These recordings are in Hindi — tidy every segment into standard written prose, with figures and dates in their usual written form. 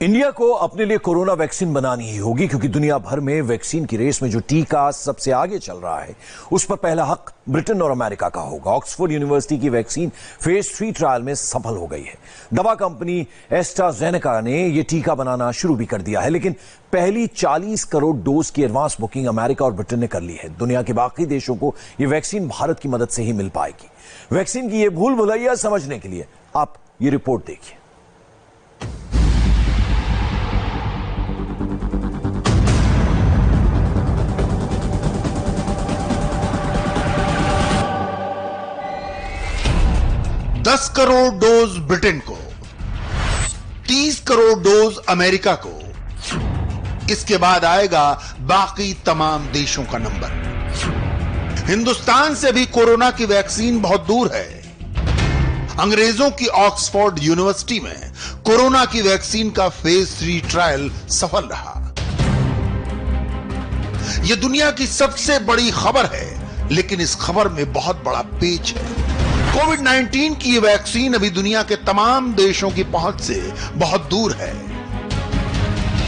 इंडिया को अपने लिए कोरोना वैक्सीन बनानी ही होगी, क्योंकि दुनिया भर में वैक्सीन की रेस में जो टीका सबसे आगे चल रहा है उस पर पहला हक ब्रिटेन और अमेरिका का होगा। ऑक्सफोर्ड यूनिवर्सिटी की वैक्सीन फेज 3 ट्रायल में सफल हो गई है। दवा कंपनी एस्ट्राजेनेका ने यह टीका बनाना शुरू भी कर दिया है, लेकिन पहली 40 करोड़ डोज की एडवांस बुकिंग अमेरिका और ब्रिटेन ने कर ली है। दुनिया के बाकी देशों को यह वैक्सीन भारत की मदद से ही मिल पाएगी। वैक्सीन की यह भूल भुलैया समझने के लिए आप ये रिपोर्ट देखिए। दस करोड़ डोज ब्रिटेन को, 30 करोड़ डोज अमेरिका को। इसके बाद आएगा बाकी तमाम देशों का नंबर। हिंदुस्तान से भी कोरोना की वैक्सीन बहुत दूर है। अंग्रेजों की ऑक्सफोर्ड यूनिवर्सिटी में कोरोना की वैक्सीन का फेज 3 ट्रायल सफल रहा। यह दुनिया की सबसे बड़ी खबर है, लेकिन इस खबर में बहुत बड़ा पेच है। कोविड-19 की वैक्सीन अभी दुनिया के तमाम देशों की पहुंच से बहुत दूर है,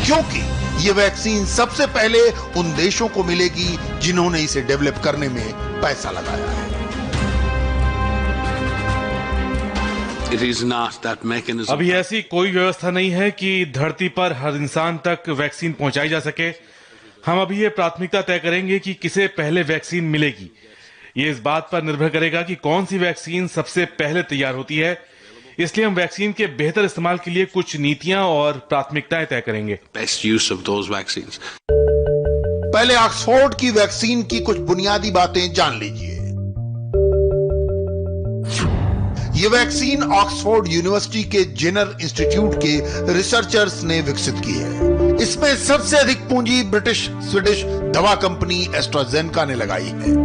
क्योंकि यह वैक्सीन सबसे पहले उन देशों को मिलेगी जिन्होंने इसे डेवलप करने में पैसा लगाया है। अभी ऐसी कोई व्यवस्था नहीं है कि धरती पर हर इंसान तक वैक्सीन पहुंचाई जा सके। हम अभी ये प्राथमिकता तय करेंगे कि किसे पहले वैक्सीन मिलेगी। ये इस बात पर निर्भर करेगा कि कौन सी वैक्सीन सबसे पहले तैयार होती है। इसलिए हम वैक्सीन के बेहतर इस्तेमाल के लिए कुछ नीतियां और प्राथमिकताएं तय करेंगे। Best use of those vaccines. पहले ऑक्सफोर्ड की वैक्सीन की कुछ बुनियादी बातें जान लीजिए। ये वैक्सीन ऑक्सफोर्ड यूनिवर्सिटी के जेनर इंस्टीट्यूट के रिसर्चर्स ने विकसित की है। इसमें सबसे अधिक पूंजी ब्रिटिश स्वीडिश दवा कंपनी एस्ट्राजेनेका ने लगाई है।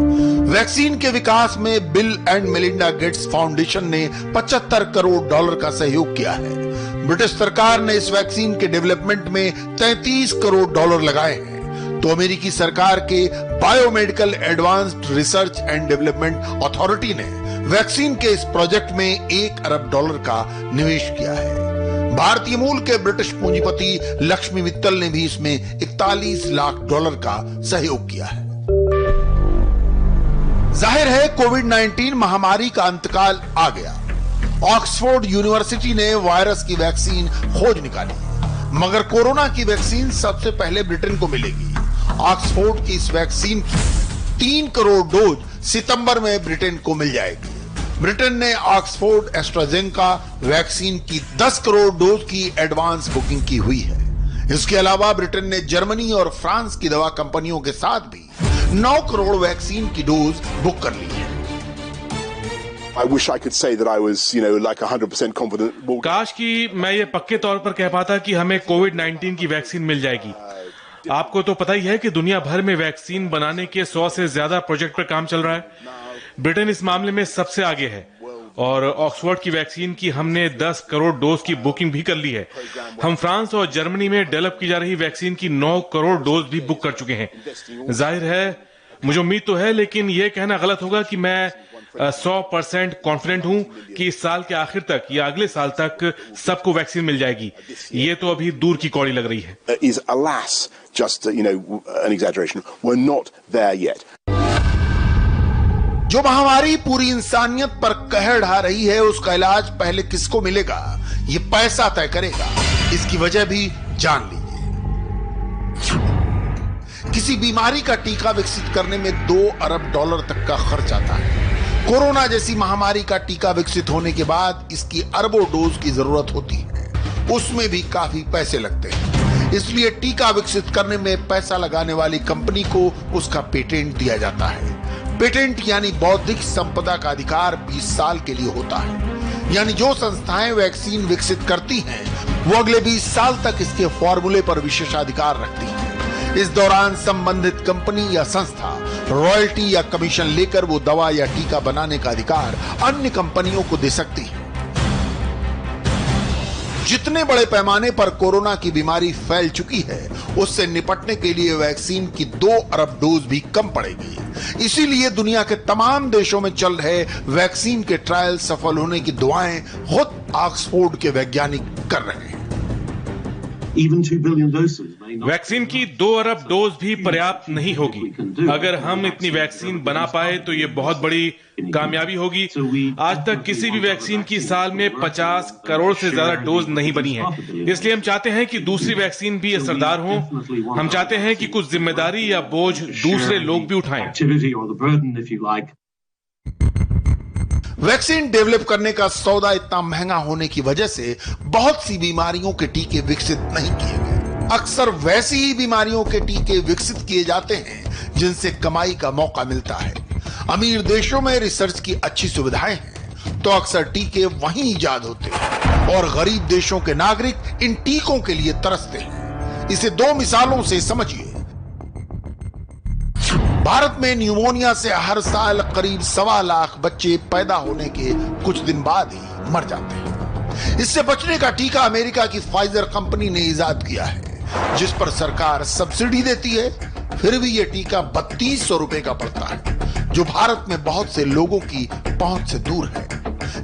वैक्सीन के विकास में bill and Melinda Gates foundation ने 75 करोड़ डॉलर का सहयोग किया है। ब्रिटिश सरकार ने इस वैक्सीन के डेवलपमेंट में 33 करोड़ डॉलर लगाए हैं, तो अमेरिकी सरकार के biomedical advanced research and development authority ने वैक्सीन के इस प्रोजेक्ट में 1 अरब डॉलर का निवेश किया है। भारतीय मूल के ब्रिटिश पूंजीपति लक्ष्मी मित्तल ने भी इसमें 41 लाख डॉलर का सहयोग किया है। जाहिर है कोविड-19 महामारी का अंतकाल आ गया। ऑक्सफोर्ड यूनिवर्सिटी ने वायरस की वैक्सीन खोज निकाली, मगर कोरोना की वैक्सीन सबसे पहले ब्रिटेन को मिलेगी। ऑक्सफोर्ड की इस वैक्सीन की 3 करोड़ डोज सितंबर में ब्रिटेन को मिल जाएगी। ब्रिटेन ने ऑक्सफोर्ड एस्ट्राजेनेका वैक्सीन की 10 करोड़ डोज की एडवांस बुकिंग की हुई है। इसके अलावा ब्रिटेन ने जर्मनी और फ्रांस की दवा कंपनियों के साथ भी 9 करोड़ वैक्सीन की डोज बुक कर ली है। I wish I could say that I was, like 100% confident. काश कि मैं ये पक्के तौर पर कह पाता कि हमें कोविड-19 की वैक्सीन मिल जाएगी। आपको तो पता ही है कि दुनिया भर में वैक्सीन बनाने के 100 से ज्यादा प्रोजेक्ट पर काम चल रहा है। ब्रिटेन इस मामले में सबसे आगे है और ऑक्सफोर्ड की वैक्सीन की हमने 10 करोड़ डोज की बुकिंग भी कर ली है। हम फ्रांस और जर्मनी में डेवलप की जा रही वैक्सीन की 9 करोड़ डोज भी बुक कर चुके हैं। जाहिर है, मुझे उम्मीद तो है, लेकिन यह कहना गलत होगा कि मैं 100% कॉन्फिडेंट हूं कि इस साल के आखिर तक या अगले साल तक सबको वैक्सीन मिल जाएगी। ये तो अभी दूर की कौड़ी लग रही है। Is alas just an exaggeration. We're not there yet. जो महामारी पूरी इंसानियत पर कहर ढा रही है, उसका इलाज पहले किसको मिलेगा, ये पैसा तय करेगा। इसकी वजह भी जान लीजिए। किसी बीमारी का टीका विकसित करने में 2 अरब डॉलर तक का खर्च आता है। कोरोना जैसी महामारी का टीका विकसित होने के बाद इसकी अरबों डोज की जरूरत होती है, उसमें भी काफी पैसे लगते हैं। इसलिए टीका विकसित करने में पैसा लगाने वाली कंपनी को उसका पेटेंट दिया जाता है। पेटेंट यानी बौद्धिक संपदा का अधिकार 20 साल के लिए होता है। यानी जो संस्थाएं वैक्सीन विकसित करती हैं, वो अगले 20 साल तक इसके फॉर्मूले पर विशेषाधिकार रखती हैं। इस दौरान संबंधित कंपनी या संस्था रॉयल्टी या कमीशन लेकर वो दवा या टीका बनाने का अधिकार अन्य कंपनियों को दे सकती है। जितने बड़े पैमाने पर कोरोना की बीमारी फैल चुकी है, उससे निपटने के लिए वैक्सीन की 2 अरब डोज भी कम पड़ेगी। इसीलिए दुनिया के तमाम देशों में चल रहे वैक्सीन के ट्रायल सफल होने की दुआएं खुद ऑक्सफोर्ड के वैज्ञानिक कर रहे हैं। वैक्सीन की 2 अरब डोज भी पर्याप्त नहीं होगी। अगर हम इतनी वैक्सीन बना पाए तो ये बहुत बड़ी कामयाबी होगी। आज तक किसी भी वैक्सीन की साल में 50 करोड़ से ज्यादा डोज नहीं बनी है। इसलिए हम चाहते हैं कि दूसरी वैक्सीन भी असरदार हो। हम चाहते हैं कि कुछ जिम्मेदारी या बोझ दूसरे लोग भी उठाएं। वैक्सीन डेवलप करने का सौदा इतना महंगा होने की वजह से बहुत सी बीमारियों के टीके विकसित नहीं किए गए। अक्सर वैसी ही बीमारियों के टीके विकसित किए जाते हैं जिनसे कमाई का मौका मिलता है। अमीर देशों में रिसर्च की अच्छी सुविधाएं हैं तो अक्सर टीके वहीं इजाद होते हैं और गरीब देशों के नागरिक इन टीकों के लिए तरसते हैं। इसे 2 मिसालों से समझिए। भारत में न्यूमोनिया से हर साल करीब 1.25 लाख बच्चे पैदा होने के कुछ दिन बाद ही मर जाते हैं। इससे बचने का टीका अमेरिका की फाइजर कंपनी ने इजाद किया है, जिस पर सरकार सब्सिडी देती है। फिर भी यह टीका 3200 रुपए का पड़ता है, जो भारत में बहुत से लोगों की पहुंच से दूर है।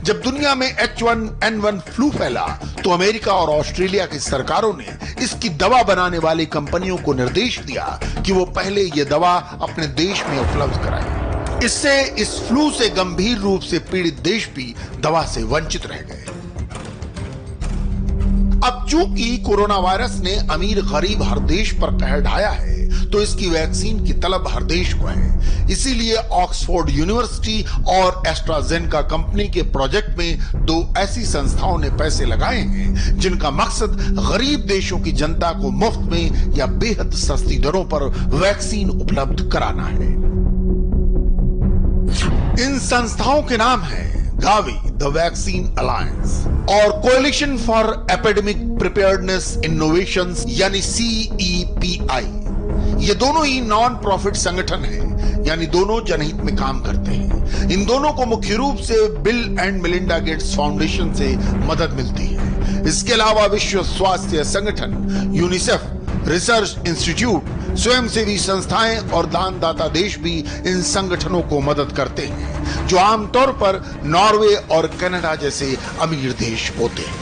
जब दुनिया में H1N1 फ्लू फैला तो अमेरिका और ऑस्ट्रेलिया की सरकारों ने इसकी दवा बनाने वाली कंपनियों को निर्देश दिया कि वो पहले ये दवा अपने देश में उपलब्ध कराएं। इससे इस फ्लू से गंभीर रूप से पीड़ित देश भी दवा से वंचित रह गए। अब चूंकि कोरोना वायरस ने अमीर गरीब हर देश पर कहर ढाया है, तो इसकी वैक्सीन की तलब हर देश को है। इसीलिए ऑक्सफोर्ड यूनिवर्सिटी और एस्ट्राजेनेका कंपनी के प्रोजेक्ट में 2 ऐसी संस्थाओं ने पैसे लगाए हैं जिनका मकसद गरीब देशों की जनता को मुफ्त में या बेहद सस्ती दरों पर वैक्सीन उपलब्ध कराना है। इन संस्थाओं के नाम है गावी द वैक्सीन अलायंस और coalition for epidemic preparedness innovations यानी CEPI। ये दोनों ही नॉन प्रॉफिट संगठन हैं, यानी दोनों जनहित में काम करते हैं। इन दोनों को मुख्य रूप से bill and Melinda Gates foundation से मदद मिलती है। इसके अलावा विश्व स्वास्थ्य संगठन, यूनिसेफ, रिसर्च इंस्टीट्यूट, स्वयंसेवी संस्थाएं और दानदाता देश भी इन संगठनों को मदद करते हैं, जो आमतौर पर नॉर्वे और कनाडा जैसे अमीर देश होते हैं।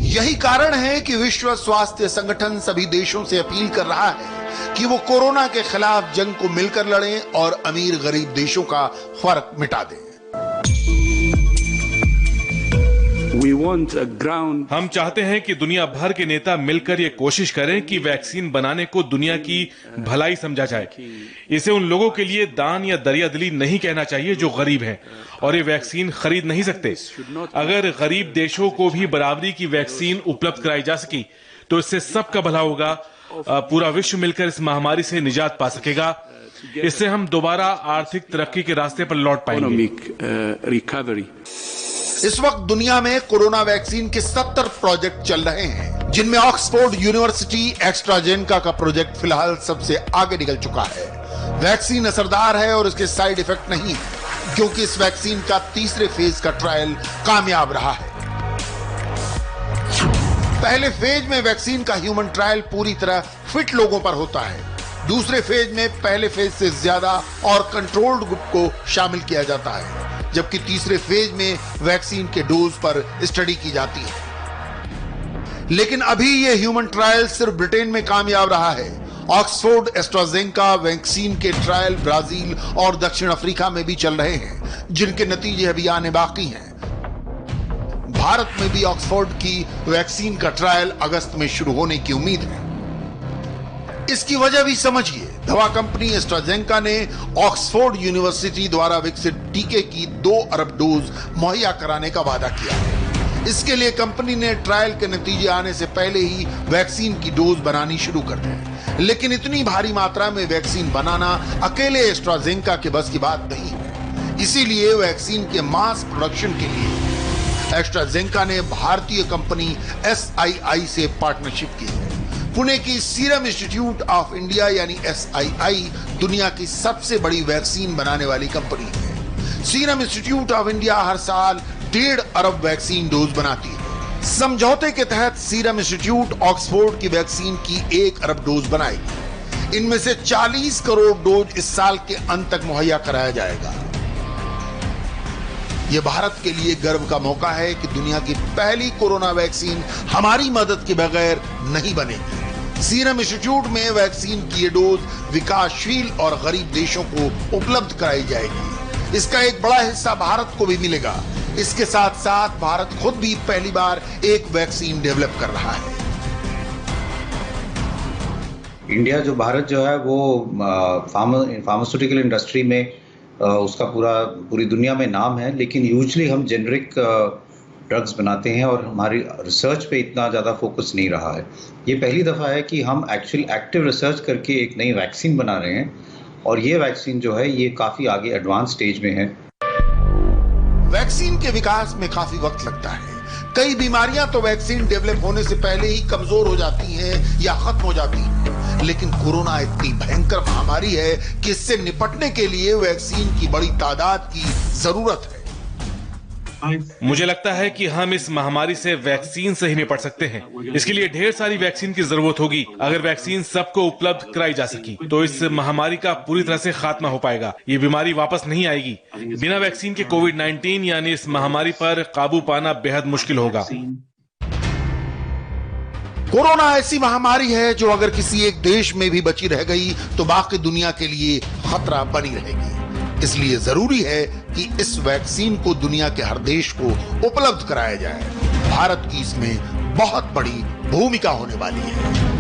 यही कारण है कि विश्व स्वास्थ्य संगठन सभी देशों से अपील कर रहा है कि वो कोरोना के खिलाफ जंग को मिलकर लड़ें और अमीर गरीब देशों का फर्क मिटा दें। हम चाहते हैं कि दुनिया भर के नेता मिलकर ये कोशिश करें कि वैक्सीन बनाने को दुनिया की भलाई समझा जाए। इसे उन लोगों के लिए दान या दरियादिली नहीं कहना चाहिए जो गरीब हैं और ये वैक्सीन खरीद नहीं सकते। अगर गरीब देशों को भी बराबरी की वैक्सीन उपलब्ध कराई जा सकी तो इससे सबका भला होगा। पूरा विश्व मिलकर इस महामारी से निजात पा सकेगा। इससे हम दोबारा आर्थिक तरक्की के रास्ते पर लौट पाएंगे। इस वक्त दुनिया में कोरोना वैक्सीन के 70 प्रोजेक्ट चल रहे हैं, जिनमें ऑक्सफोर्ड यूनिवर्सिटी एस्ट्राजेनेका का प्रोजेक्ट फिलहाल सबसे आगे निकल चुका है। वैक्सीन असरदार है और इसके साइड इफेक्ट नहीं है, क्योंकि इस वैक्सीन का 3रे फेज का ट्रायल कामयाब रहा है। पहले फेज में वैक्सीन का ह्यूमन ट्रायल पूरी तरह फिट लोगों पर होता है। दूसरे फेज में पहले फेज से ज्यादा और कंट्रोल्ड ग्रुप को शामिल किया जाता है, जबकि तीसरे फेज में वैक्सीन के डोज पर स्टडी की जाती है। लेकिन अभी यह ह्यूमन ट्रायल सिर्फ ब्रिटेन में कामयाब रहा है। ऑक्सफोर्ड एस्ट्राजेनेका वैक्सीन के ट्रायल ब्राजील और दक्षिण अफ्रीका में भी चल रहे हैं, जिनके नतीजे अभी आने बाकी हैं। भारत में भी ऑक्सफोर्ड की वैक्सीन का ट्रायल अगस्त में शुरू होने की उम्मीद है। इसकी वजह भी समझिए। दवा कंपनी एस्ट्राजेनेका ने ऑक्सफोर्ड यूनिवर्सिटी द्वारा विकसित टीके की 2 अरब डोज मुहैया कराने का वादा किया है। इसके लिए कंपनी ने ट्रायल के नतीजे आने से पहले ही वैक्सीन की डोज बनानी शुरू कर दी। लेकिन इतनी भारी मात्रा में वैक्सीन बनाना अकेले एस्ट्राजेनेका के बस की बात नहीं है। इसीलिए वैक्सीन के मास प्रोडक्शन के लिए एस्ट्राजेनेका ने भारतीय कंपनी SII से पार्टनरशिप की है। पुणे की सीरम इंस्टीट्यूट ऑफ इंडिया यानी SII दुनिया की सबसे बड़ी वैक्सीन बनाने वाली कंपनी है। सीरम इंस्टीट्यूट ऑफ इंडिया हर साल 1.5 अरब वैक्सीन डोज बनाती है। समझौते के तहत सीरम इंस्टीट्यूट ऑक्सफोर्ड की वैक्सीन की 1 अरब डोज बनाएगी। इनमें से 40 करोड़ डोज इस साल के अंत तक मुहैया कराया जाएगा। ये भारत के लिए गर्व का मौका है कि दुनिया की पहली कोरोना वैक्सीन हमारी मदद के बगैर नहीं बनेगी। सीरम इंस्टीट्यूट में वैक्सीन की ये डोज विकासशील और गरीब देशों को उपलब्ध कराई जाएगी। इसका एक बड़ा हिस्सा भारत को भी मिलेगा। इसके साथ साथ भारत खुद भी पहली बार एक वैक्सीन डेवलप कर रहा है। इंडिया भारत जो है वो फार्मास्यूटिकल इंडस्ट्री में उसका पूरी दुनिया में नाम है, लेकिन यूजुअली हम जेनरिक ड्रग्स बनाते हैं और हमारी रिसर्च पे इतना ज़्यादा फोकस नहीं रहा है। ये पहली दफ़ा है कि हम एक्टिव रिसर्च करके एक नई वैक्सीन बना रहे हैं और ये वैक्सीन जो है ये काफ़ी आगे एडवांस स्टेज में है। वैक्सीन के विकास में काफी वक्त लगता है। कई बीमारियां तो वैक्सीन डेवलप होने से पहले ही कमजोर हो जाती हैं या खत्म हो जाती हैं, लेकिन कोरोना इतनी भयंकर महामारी है कि इससे निपटने के लिए वैक्सीन की बड़ी तादाद की जरूरत है। मुझे लगता है कि हम इस महामारी से वैक्सीन से ही निपट सकते हैं। इसके लिए ढेर सारी वैक्सीन की जरूरत होगी। अगर वैक्सीन सबको उपलब्ध कराई जा सकी तो इस महामारी का पूरी तरह से खात्मा हो पाएगा। ये बीमारी वापस नहीं आएगी। बिना वैक्सीन के कोविड-19 यानी इस महामारी पर काबू पाना बेहद मुश्किल होगा। कोरोना ऐसी महामारी है जो अगर किसी एक देश में भी बची रह गई तो बाकी दुनिया के लिए खतरा बनी रहेगी। इसलिए जरूरी है कि इस वैक्सीन को दुनिया के हर देश को उपलब्ध कराया जाए। भारत की इसमें बहुत बड़ी भूमिका होने वाली है।